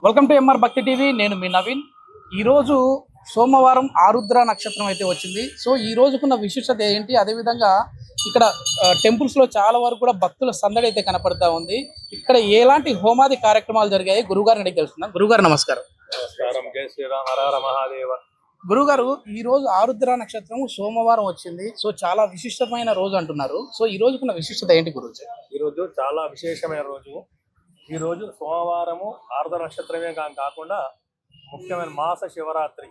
Welcome to MR భక్తి TV. నేను మీ నవీన్. ఈరోజు సోమవారం ఆరుద్ర నక్షత్రం అయితే వచ్చింది. సో ఈ రోజుకున్న విశిష్టత ఏంటి, అదేవిధంగా ఇక్కడ టెంపుల్స్లో చాలా వరకు కూడా భక్తుల సందడి అయితే కనపడతా ఉంది. ఇక్కడ ఎలాంటి హోమాది కార్యక్రమాలు జరిగాయి గురుగారిని అడిగి తెలుసుకుందాం. గురుగారు నమస్కారం. నమస్కారం. జై శ్రీరామ్. హర హర మహాదేవ. గురుగారు, ఈ రోజు ఆరుద్ర నక్షత్రం సోమవారం వచ్చింది. సో చాలా విశిష్టమైన రోజు అంటున్నారు. సో ఈ రోజుకున్న విశిష్టత ఏంటి గురుజీ? ఈరోజు చాలా విశేషమైన రోజు. ఈరోజు సోమవారము ఆరుద్ర నక్షత్రమే కాకుండా ముఖ్యమైన మాస శివరాత్రి.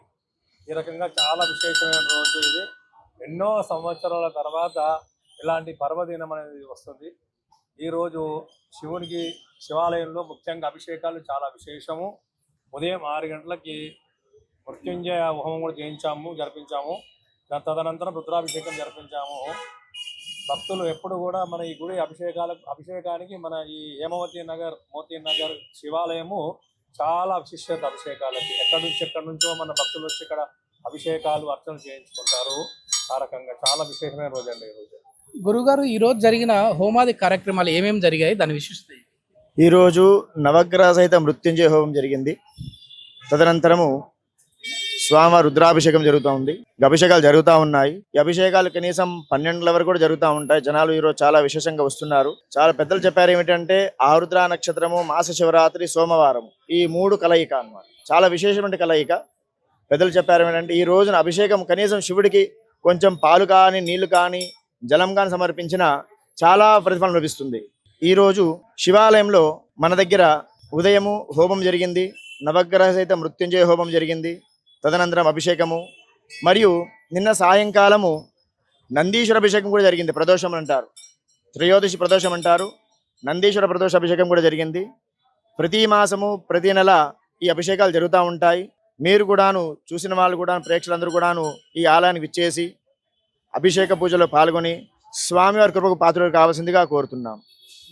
ఈ రకంగా చాలా విశేషమైన రోజు ఇది. ఎన్నో సంవత్సరాల తర్వాత ఇలాంటి పర్వదినం అనేది వస్తుంది. ఈరోజు శివునికి శివాలయంలో ముఖ్యంగా అభిషేకాలు చాలా విశేషము. ఉదయం 6 గంటలకి మృత్యుంజయ హోమం కూడా జరిపించాము. తదనంతరం రుద్రాభిషేకం జరిపించాము. భక్తులు ఎప్పుడు కూడా మన ఈ గుడి అభిషేకానికి మన ఈ మోతీ నగర్ శివాలయము చాలా విశిష్టత. అభిషేకాలకి ఎక్కడి నుంచో మన భక్తులు వచ్చి ఇక్కడ అభిషేకాలు అర్చనలు చేయించుకుంటారు. ఆ రకంగా చాలా విశేషమైన రోజు అండి ఈరోజు. గురుగారు, ఈ రోజు జరిగిన హోమాది కార్యక్రమాలు ఏమేమి జరిగాయి, దాని విశిష్టత? ఈరోజు నవగ్రహ సహిత మృత్యుంజయ హోమం జరిగింది. తదనంతరము స్వామివారి రుద్రాభిషేకం జరుగుతూ ఉంది. అభిషేకాలు జరుగుతూ ఉన్నాయి. ఈ అభిషేకాలు కనీసం 12 వరకు కూడా జరుగుతూ ఉంటాయి. జనాలు ఈరోజు చాలా విశేషంగా వస్తున్నారు. చాలా పెద్దలు చెప్పారు ఏమిటంటే ఆరుద్ర నక్షత్రము, మాస శివరాత్రి, సోమవారం, ఈ 3 కలయిక అన్నమాట. చాలా విశేషమైన కలయిక. పెద్దలు చెప్పారు ఏమిటంటే ఈ రోజున అభిషేకం కనీసం శివుడికి కొంచెం పాలు కానీ, నీళ్లు కానీ, జలం కానీ సమర్పించిన చాలా ప్రతిఫలం లభిస్తుంది. ఈరోజు శివాలయంలో మన దగ్గర ఉదయము హోమం జరిగింది. నవగ్రహ సహిత మృత్యుంజయ హోమం జరిగింది. తదనంతరం అభిషేకము, మరియు నిన్న సాయంకాలము నందీశ్వర అభిషేకం కూడా జరిగింది. ప్రదోషం అంటారు, త్రయోదశి ప్రదోషం అంటారు. నందీశ్వర ప్రదోష అభిషేకం కూడా జరిగింది. ప్రతి మాసము ప్రతి నెల ఈ అభిషేకాలు జరుగుతూ ఉంటాయి. మీరు కూడాను, చూసిన వాళ్ళు కూడా, ప్రేక్షకులందరూ కూడాను ఈ ఆలయానికి విచ్చేసి అభిషేక పూజలో పాల్గొని స్వామివారి కృపకు పాత్రలు కావాల్సిందిగా కోరుతున్నాం.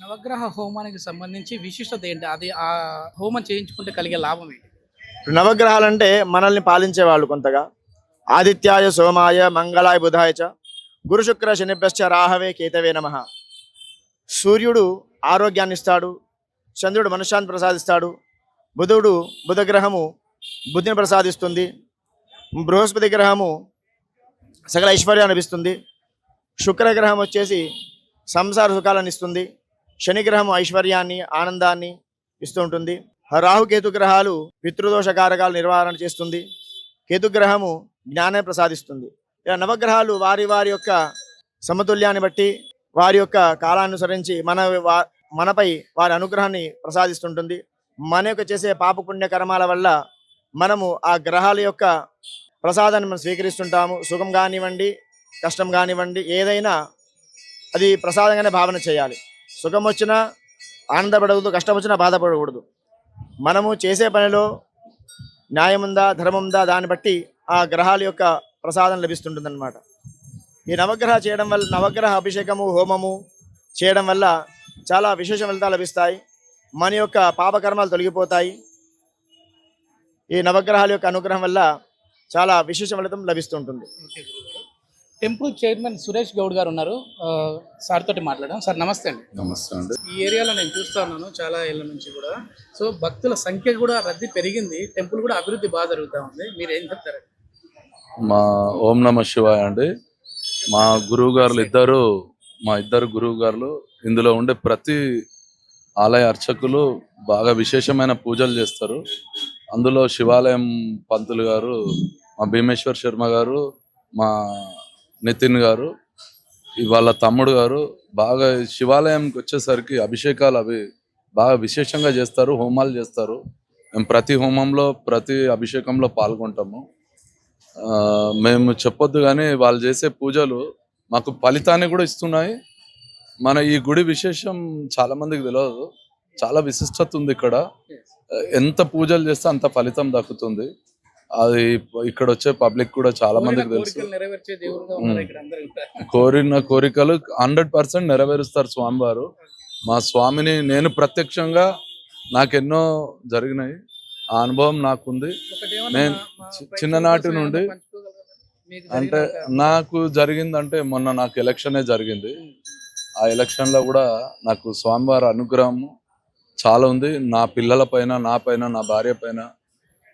నవగ్రహ హోమానికి సంబంధించి విశిష్టత ఏంటి, అది ఆ హోమం చేయించుకుంటే కలిగే లాభం ఏంటి? నవగ్రహాలంటే మనల్ని పాలించే వాళ్ళు. కొంతగా ఆదిత్యాయ సోమాయ మంగళాయ బుధాయ చ గురు శుక్ర శనిభ్యశ్చ రాహవే కేతవే నమః. సూర్యుడు ఆరోగ్యాన్ని ఇస్తాడు, చంద్రుడు మనశ్శాంతి ప్రసాదిస్తాడు, బుధగ్రహము బుద్ధిని ప్రసాదిస్తుంది, బృహస్పతి గ్రహము సకల ఐశ్వర్యాన్ని ఇస్తుంది, శుక్రగ్రహం వచ్చేసి సంసార సుఖాలను ఇస్తుంది, శనిగ్రహము ఐశ్వర్యాన్ని, ఆనందాన్ని ఇస్తూ ఉంటుంది. రాహుకేతు గ్రహాలు పితృదోష కారకాలు నివారణ చేస్తుంది, కేతుగ్రహము జ్ఞానాన్ని ప్రసాదిస్తుంది. ఇలా నవగ్రహాలు వారి వారి యొక్క సమతుల్యాన్ని బట్టి, వారి యొక్క కాలానుసరించి మనపై వారి అనుగ్రహాన్ని ప్రసాదిస్తుంటుంది. మన యొక్క చేసే పాపపుణ్య కర్మాల వల్ల మనము ఆ గ్రహాల యొక్క ప్రసాదాన్ని మనం స్వీకరిస్తుంటాము. సుఖం కానివ్వండి, కష్టం కానివ్వండి, ఏదైనా అది ప్రసాదంగానే భావన చేయాలి. సుఖం వచ్చినా ఆనందపడకూడదు, కష్టం వచ్చినా బాధపడకూడదు. మనము చేసే పనిలో న్యాయం ఉందా, ధర్మం ఉందా, దాన్ని బట్టి ఆ గ్రహాల యొక్క ప్రసాదం లభిస్తుంటుంది అన్నమాట. ఈ నవగ్రహ అభిషేకము, హోమము చేయడం వల్ల చాలా విశేష ఫలితాలు లభిస్తాయి. మన యొక్క పాపకర్మాలు తొలగిపోతాయి. ఈ నవగ్రహాల యొక్క అనుగ్రహం వల్ల చాలా విశేష ఫలితం లభిస్తుంటుంది. టెంపుల్ చైర్మన్ సురేష్ గౌడ్ గారు ఉన్నారు, సార్ తోటి మాట్లాడాం. సార్ నమస్తే అండి. నమస్తే అండి. ఈ ఏరియాలో నేను చూస్తా ఉన్నాను చాలా ఏళ్ళ నుంచి కూడా. సో భక్తుల సంఖ్య కూడా రద్దీ పెరిగింది, టెంపుల్ కూడా అభివృద్ధి బాగా జరుగుతూ ఉంది. మీరు ఏం చెప్తారు? మా ఓం నమ శివాయ అండి. మా ఇద్దరు గురువు గారు ఇందులో ఉండే ప్రతి ఆలయ అర్చకులు బాగా విశేషమైన పూజలు చేస్తారు. అందులో శివాలయం పంతులు గారు, మా భీమేశ్వర్ శర్మ గారు, మా నితిన్ గారు, వాళ్ళ తమ్ముడు గారు బాగా శివాలయంకి వచ్చేసరికి అభిషేకాలు అవి బాగా విశేషంగా చేస్తారు, హోమాలు చేస్తారు. మేము ప్రతి హోమంలో, ప్రతి అభిషేకంలో పాల్గొంటాము. మేము చెప్పొద్దు కానీ వాళ్ళు చేసే పూజలు మాకు ఫలితాన్ని కూడా ఇస్తున్నాయి. మన ఈ గుడి విశేషం చాలా మందికి తెలియదు. చాలా విశిష్టత ఉంది ఇక్కడ. ఎంత పూజలు చేస్తే అంత ఫలితం దక్కుతుంది. అది ఇక్కడ వచ్చే పబ్లిక్ కూడా చాలా మందికి తెలుసు. కోరిన కోరికలు 100% నెరవేరుస్తారు స్వామివారు. మా స్వామిని నేను ప్రత్యక్షంగా నాకెన్నో జరిగినాయి, ఆ అనుభవం నాకుంది. నేను చిన్ననాటి నుండి అంటే నాకు జరిగిందంటే మొన్న నాకు ఎలక్షనే జరిగింది. ఆ ఎలక్షన్లో కూడా నాకు స్వామివారి అనుగ్రహము చాలా ఉంది. నా పిల్లల పైన, నా పైన, నా భార్య పైన,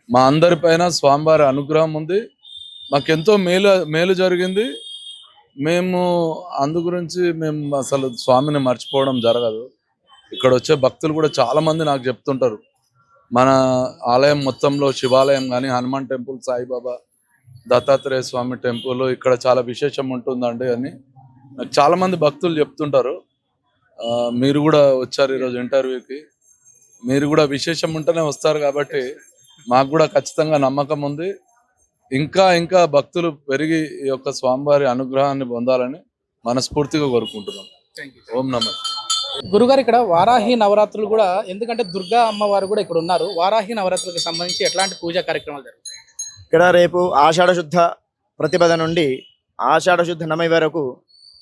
మా అందరి పైన స్వామివారి అనుగ్రహం ఉంది. మాకెంతో మేలు జరిగింది. మేము అందు గురించి మేము అసలు స్వామిని మర్చిపోవడం జరగదు. ఇక్కడ వచ్చే భక్తులు కూడా చాలా మంది నాకు చెప్తుంటారు, మన ఆలయం మొత్తంలో శివాలయం కానీ, హనుమాన్ టెంపుల్, సాయిబాబా, దత్తాత్రేయ స్వామి టెంపుల్ ఇక్కడ చాలా విశేషం ఉంటుందండి అని నాకు చాలా మంది భక్తులు చెప్తుంటారు. మీరు కూడా వచ్చారు ఈరోజు ఇంటర్వ్యూకి, మీరు కూడా విశేషం ఉంటేనే వస్తారు కాబట్టి మాకు కూడా ఖచ్చితంగా నమ్మకం ఉంది. ఇంకా ఇంకా భక్తులు పెరిగి ఈ యొక్క స్వామివారి అనుగ్రహాన్ని పొందాలని మనస్ఫూర్తిగా కోరుకుంటున్నాం. ఓం నమః. గురుగారు ఇక్కడ వారాహి నవరాత్రులు కూడా, ఎందుకంటే దుర్గా అమ్మవారు కూడా ఇక్కడ ఉన్నారు, వారాహి నవరాత్రులకు సంబంధించి ఎట్లాంటి పూజా కార్యక్రమాలు జరుగుతాయి? ఇక్కడ రేపు ఆషాఢ శుద్ధ ప్రతిపద నుండి ఆషాఢ శుద్ధ నవమి వరకు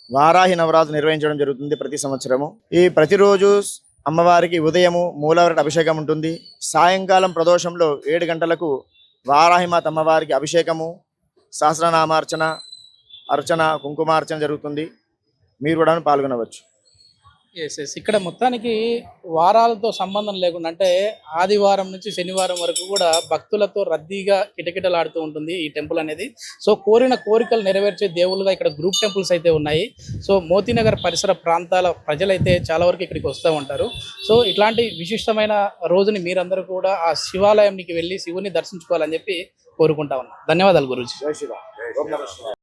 వారాహి నవరాత్రి నిర్వహించడం జరుగుతుంది ప్రతి సంవత్సరము. ఈ ప్రతిరోజు అమ్మవారికి ఉదయము మూలవరటి అభిషేకం ఉంటుంది. సాయంకాలం ప్రదోషంలో 7 గంటలకు వారాహిమాత అమ్మవారికి అభిషేకము, సహస్రనామార్చన, అర్చన, కుంకుమార్చన జరుగుతుంది. మీరు కూడా పాల్గొనవచ్చు. ఎస్. ఇక్కడ మొత్తానికి వారాలతో సంబంధం లేకుండా, అంటే ఆదివారం నుంచి శనివారం వరకు కూడా భక్తులతో రద్దీగా కిటకిటలాడుతూ ఉంటుంది ఈ టెంపుల్ అనేది. సో కోరిన కోరికలు నెరవేర్చే దేవుళ్ళుగా ఇక్కడ గ్రూప్ టెంపుల్స్ అయితే ఉన్నాయి. సో మోతీనగర్ పరిసర ప్రాంతాల ప్రజలైతే చాలా వరకు ఇక్కడికి వస్తూ ఉంటారు. సో ఇట్లాంటి విశిష్టమైన రోజుని మీరందరూ కూడా ఆ శివాలయానికి వెళ్ళి శివుని దర్శించుకోవాలని చెప్పి కోరుకుంటా ఉన్నాం. ధన్యవాదాలు గురూజీ. జై శ్రీరామ్. ఓం నమః శివాయ.